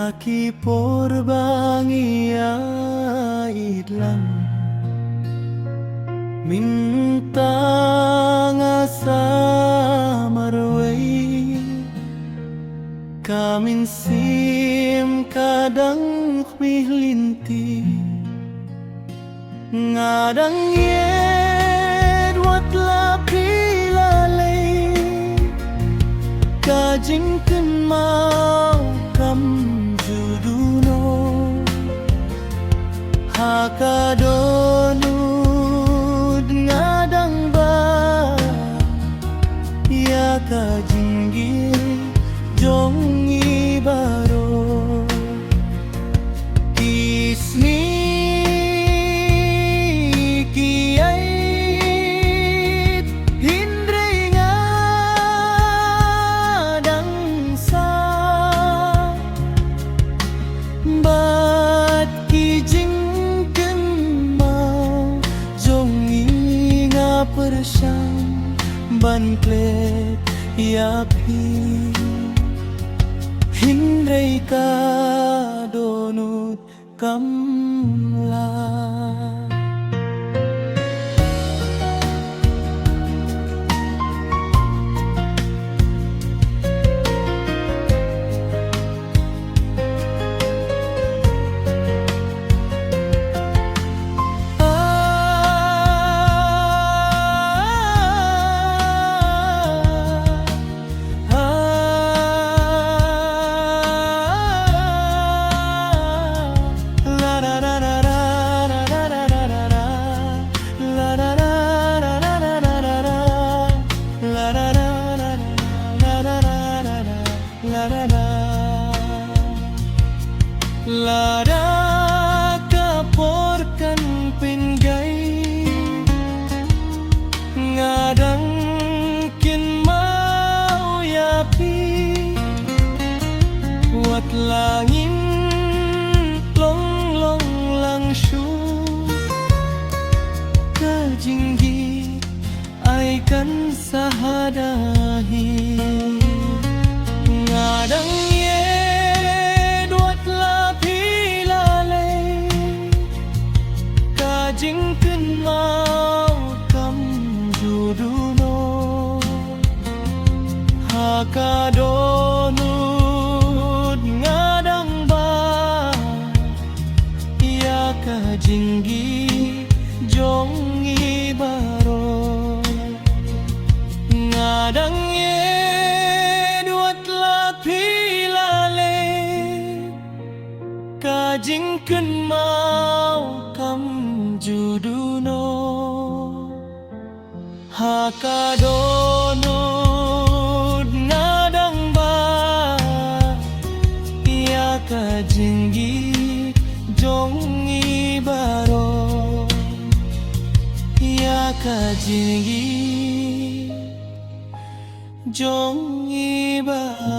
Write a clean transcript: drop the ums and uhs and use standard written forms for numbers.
Aki porbangia idlang Mintang asa marway Kamin sim kadang milinti Ngadang yed wat lapi lalay Kajing kan mau kam juduno Hakadanud ngadang ba Ya kajinggir jong ibaro Kisni kiait hindray ngadang sa Bat kijing kenmau jong inga persyang banklet yapi Hindray ka donut kamla Lada kaporkan pinggay Ngadang kin mau yapi Wat langin long long lang shu Kajinggi ay kan sahadahi Ngadang Kajing kan mau kam juduno Hakadanud ngadang ba Ya kajinggi jong ibaro Ngadang duat lapi lale Kajing kan mau kam juduno Hakadanud ngadang ba Ya kajinggi jong ibaro Ya kajinggi jong ibaro